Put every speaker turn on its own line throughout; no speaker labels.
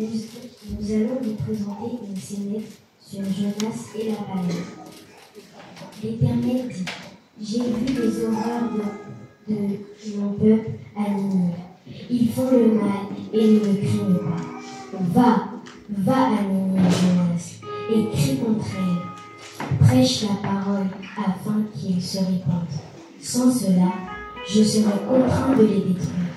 nous allons vous présenter une scénette sur Jonas et la baleine. L'Éternel dit, j'ai vu les horreurs de mon peuple à Ninive. Ils font le mal et ne me craignent pas. Va à Ninive, Jonas, et crie contre elle. Prêche la parole afin qu'ils se répandent. Sans cela, je serai contraint de les détruire.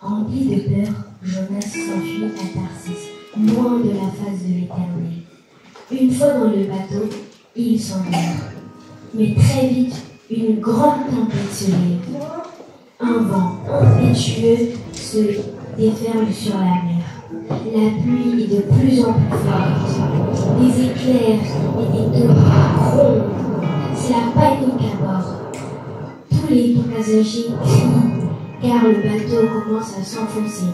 Rempli de peur, Jonas s'enfuit à Tarsis, loin de la face de l'Éternel. Une fois dans le bateau, il s'endort. Mais très vite, une grande tempête se lève. Un vent impétueux se déferle sur la mer. La pluie est de plus en plus forte. Des éclairs et des torrents grondent. C'est la panique à bord. Tous les passagers crient car le bateau commence à s'enfoncer.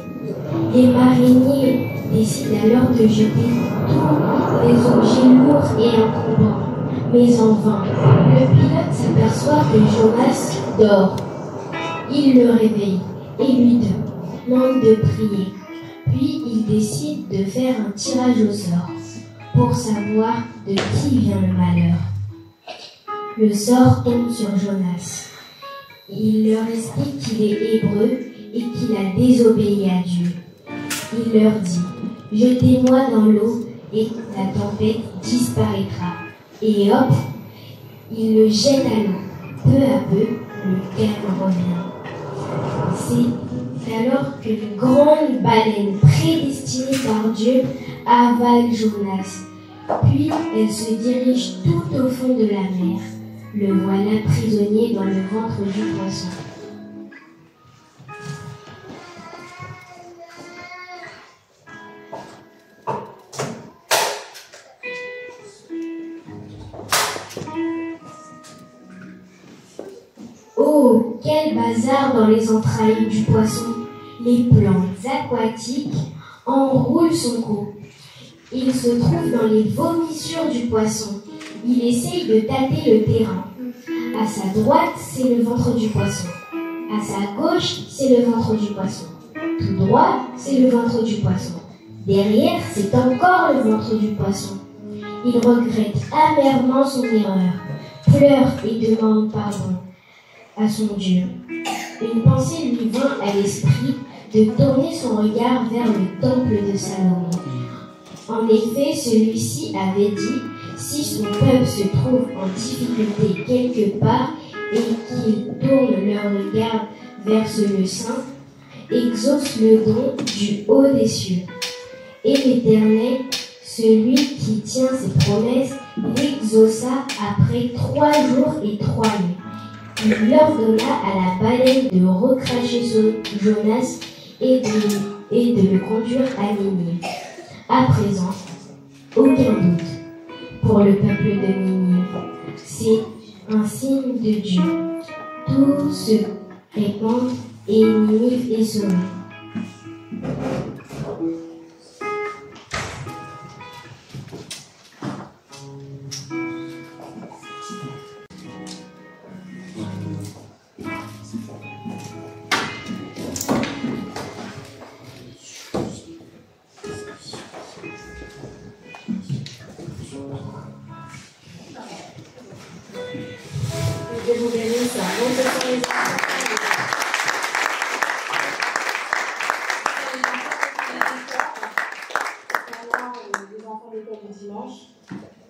Les mariniers décident alors de jeter tous les objets lourds et encombrants. Mais en vain, le pilote s'aperçoit que Jonas dort. Il le réveille et lui demande de prier. Puis il décide de faire un tirage au sort pour savoir de qui vient le malheur. Le sort tombe sur Jonas. Il leur explique qu'il est hébreu et qu'il a désobéi à Dieu. Il leur dit, jetez-moi dans l'eau et la tempête disparaîtra. Et hop, il le jette à l'eau. Peu à peu, le calme revient. C'est alors qu'une grande baleine prédestinée par Dieu avale Jonas. Puis elle se dirige tout au fond de la mer. Le voilà prisonnier dans le ventre du poisson. Oh, quel bazar dans les entrailles du poisson! Les plantes aquatiques enroulent son cou. Il se trouve dans les vomissures du poisson. Il essaye de tâter le terrain. À sa droite, c'est le ventre du poisson. À sa gauche, c'est le ventre du poisson. Tout droit, c'est le ventre du poisson. Derrière, c'est encore le ventre du poisson. Il regrette amèrement son erreur, pleure et demande pardon à son Dieu. Une pensée lui vint à l'esprit de tourner son regard vers le temple de Salomon. En effet, celui-ci avait dit, si son peuple se trouve en difficulté quelque part et qu'ils tournent leur regard vers le saint, exauce le don du haut des cieux. Et l'Éternel, celui qui tient ses promesses, l'exauça après 3 jours et 3 nuits. Il ordonna à la baleine de recracher Jonas et de le conduire à Ninive. À présent, aucun doute pour le peuple de Ninive. C'est un signe de Dieu. Tout se répand et Ninive est sauvée.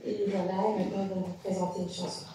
Et voilà, maintenant ils vont vous présenter une chanson.